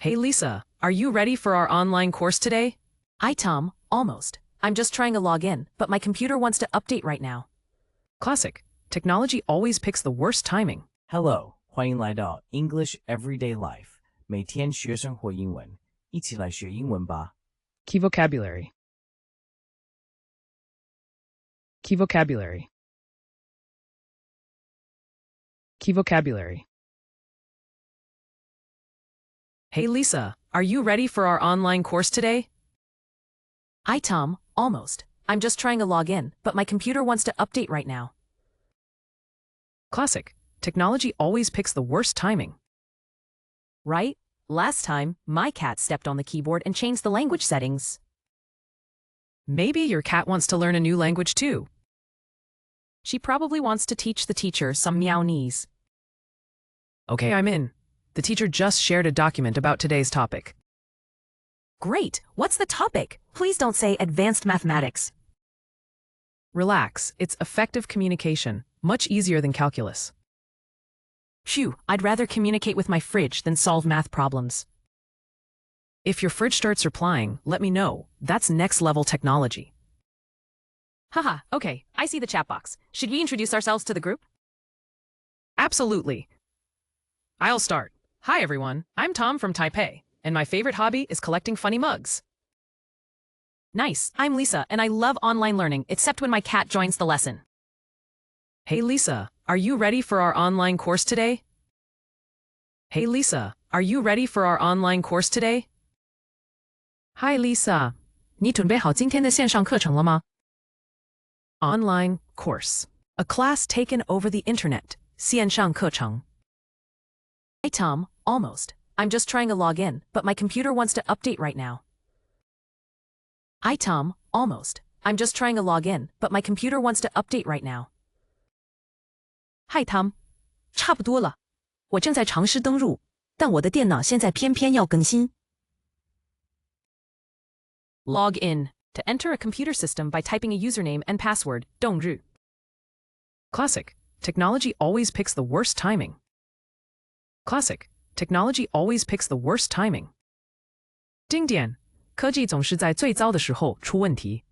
Hey Lisa, are you ready for our online course today? Hi Tom, almost. I'm just trying to log in, but my computer wants to update right now. Classic. Technology always picks the worst timing. Hello, 欢迎来到 English Everyday Life， 每天学生活英文，一起来学英文吧。Key vocabulary. Key vocabulary. Key vocabulary. Hey Lisa, are you ready for our online course today? Hi Tom, almost. I'm just trying to log in, but my computer wants to update right now. Classic. Technology always picks the worst timing. Right? Last time, my cat stepped on the keyboard and changed the language settings. Maybe your cat wants to learn a new language too. She probably wants to teach the teacher some Meownese. Okay, I'm in. The teacher just shared a document about today's topic. Great! What's the topic? Please don't say advanced mathematics. Relax, it's effective communication, much easier than calculus. Phew, I'd rather communicate with my fridge than solve math problems. If your fridge starts replying, let me know. That's next level technology. Haha, okay, I see the chat box. Should we introduce ourselves to the group? Absolutely. I'll start. Hi everyone, I'm Tom from Taipei, and my favorite hobby is collecting funny mugs. Nice, I'm Lisa, and I love online learning, except when my cat joins the lesson. Hey Lisa, are you ready for our online course today? Hey Lisa, are you ready for our online course today? Hi Lisa, 你准备好今天的线上课程了吗? Online course. A class taken over the internet. 线上课程. Hi Tom, almost. I'm just trying to log in, but my computer wants to update right now. Hi Tom, almost. I'm just trying to log in, but my computer wants to update right now. Hi Tom, 差不多了。我正在尝试登入，但我的电脑现在偏偏要更新。Log in. To enter a computer system by typing a username and password, 登入. Classic. Technology always picks the worst timing. Classic. Technology always picks the worst timing. 经典，科技总是在最糟的时候出问题。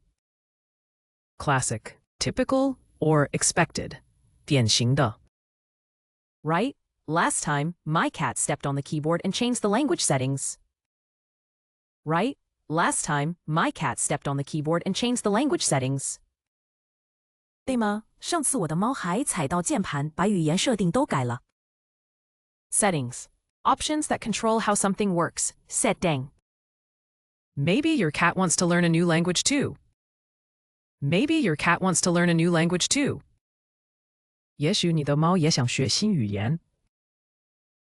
Classic. Typical or expected. 典型的。Right? Last time, my cat stepped on the keyboard and changed the language settings. Right? Last time, my cat stepped on the keyboard and changed the language settings. 对吗？上次我的猫还踩到键盘，把语言设定都改了。Settings. Options that control how something works. Setting. Maybe your cat wants to learn a new language too. Maybe your cat wants to learn a new language too. 也许你的猫也想学新语言。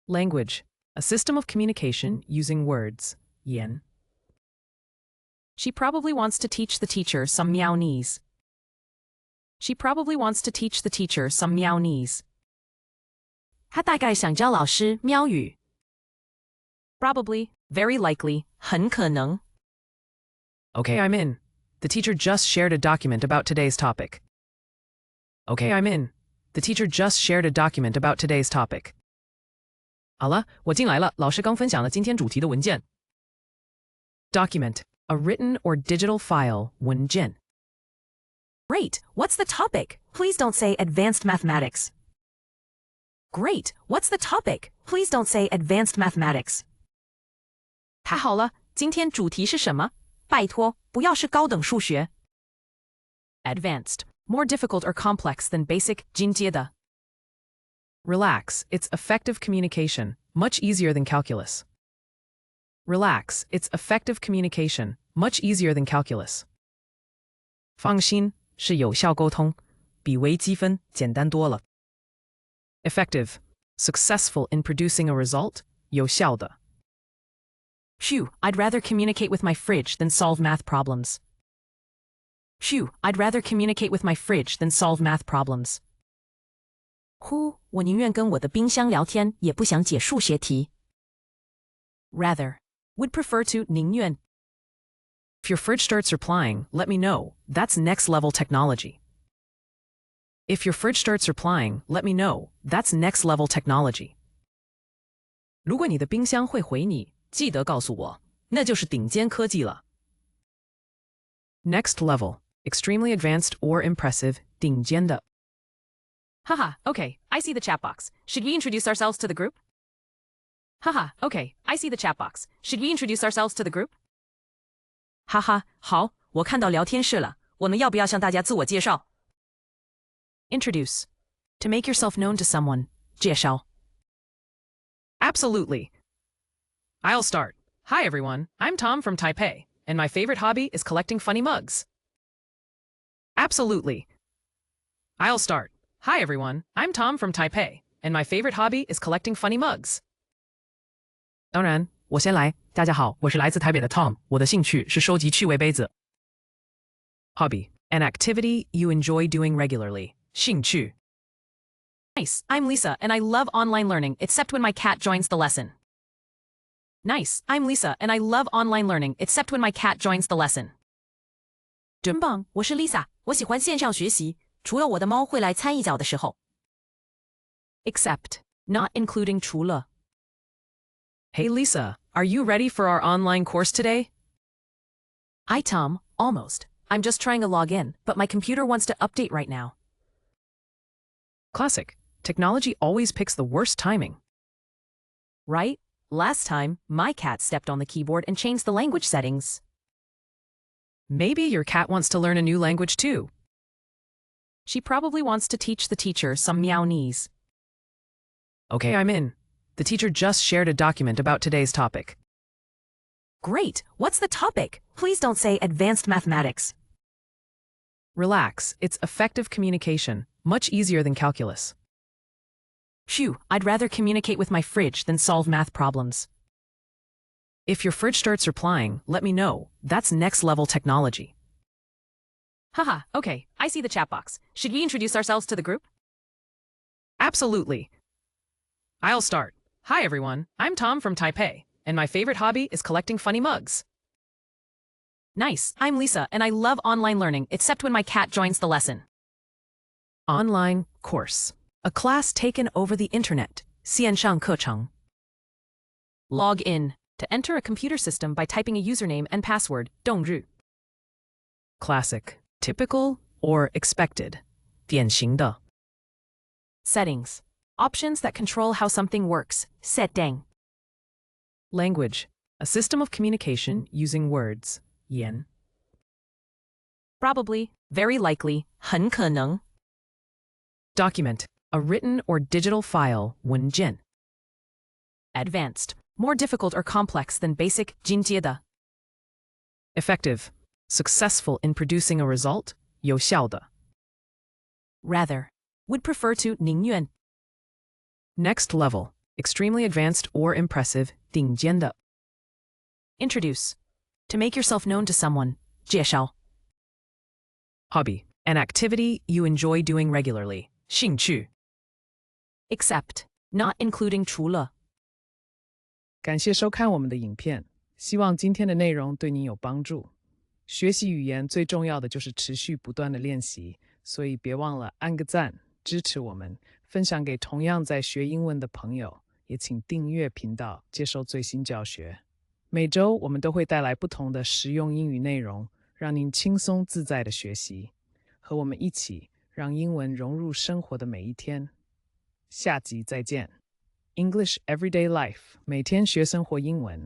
Language. A system of communication using words. 言。She probably wants to teach the teacher some Meownese. She probably wants to teach the teacher some Meownese. 她大概想教老师喵语。Probably, very likely, 很可能。Okay, I'm in. The teacher just shared a document about today's topic. Okay, I'm in. The teacher just shared a document about today's topic. 好了，我进来了。老师刚分享了今天主题的文件。Document. A written or digital file. 文件。Great. What's the topic? Please don't say advanced mathematics. Great. What's the topic? Please don't say advanced mathematics. 太好了，今天主题是什么？拜托，不要是高等数学。Advanced. More difficult or complex than basic, 进阶的。Relax, it's effective communication, much easier than calculus. Relax, it's effective communication, much easier than calculus. 放心，是有效沟通，比微积分简单多了。Effective, successful in producing a result, 有效的。Phew, I'd rather communicate with my fridge than solve math problems. Phew, I'd rather communicate with my fridge than solve math problems. 呼，我宁愿跟我的冰箱聊天，也不想解数学题。Rather. Would prefer to 宁愿。If your fridge starts replying, let me know. That's next level technology. If your fridge starts replying, let me know. That's next level technology. 如果你的冰箱会回你，记得告诉我，那就是顶尖科技了。Next level, extremely advanced or impressive, 顶尖的. Haha, okay, I see the chat box. Should we introduce ourselves to the group? Haha, okay, I see the chat box. Should we introduce ourselves to the group? 哈哈，好，我看到聊天室了，我们要不要向大家自我介绍？ Introduce. To make yourself known to someone. 介绍。 Absolutely. I'll start. Hi everyone, I'm Tom from Taipei, and my favorite hobby is collecting funny mugs. Absolutely. I'll start. Hi everyone, I'm Tom from Taipei, and my favorite hobby is collecting funny mugs. 当然，我先来。大家好，我是来自台北的 Tom， 我的兴趣是收集趣味杯子。Hobby. An activity you enjoy doing regularly. 兴趣. Nice, I'm Lisa, and I love online learning, except when my cat joins the lesson. Nice, I'm Lisa, and I love online learning, except when my cat joins the lesson. 真棒，我是 Lisa， 我喜欢线上学习，除了我的猫会来参一脚的时候。Except, not including 除了。Hey Lisa, are you ready for our online course today? Hi Tom, almost. I'm just trying to log in, but my computer wants to update right now. Classic. Technology always picks the worst timing. Right? Last time, my cat stepped on the keyboard and changed the language settings. Maybe your cat wants to learn a new language too. She probably wants to teach the teacher some Meownese. Okay, I'm in. The teacher just shared a document about today's topic. Great! What's the topic? Please don't say advanced mathematics. Relax, it's effective communication, much easier than calculus. Phew, I'd rather communicate with my fridge than solve math problems. If your fridge starts replying, let me know. That's next level technology. Haha, okay, I see the chat box. Should we introduce ourselves to the group? Absolutely. I'll start. Hi everyone, I'm Tom from Taipei, and my favorite hobby is collecting funny mugs. Nice, I'm Lisa, and I love online learning, except when my cat joins the lesson. Online course. A class taken over the internet. 线上课程. Log in. To enter a computer system by typing a username and password. 动日. Classic. Typical or expected. 典型的. Settings. Options that control how something works. 设定. Language. A system of communication using words. 言. Probably. Very likely. 很可能. Document. A written or digital file. 文件. Advanced. More difficult or complex than basic. 进阶的. Effective. Successful in producing a result. 有效的. Rather. Would prefer to. 宁愿. Next level. Extremely advanced or impressive. 顶尖的. Introduce. To make yourself known to someone. 介绍. Hobby. An activity you enjoy doing regularly. 兴趣. Except. Not including 除了. 感谢收看我们的影片，希望今天的内容对你有帮助。学习语言最重要的就是持续不断的练习，所以别忘了按个赞，支持我们，分享给同样在学英文的朋友，也请订阅频道，接收最新教学。每周我们都会带来不同的实用英语内容，让您轻松自在的学习，和我们一起让英文融入生活的每一天。下集再见。English Everyday Life， 每天学生活英文。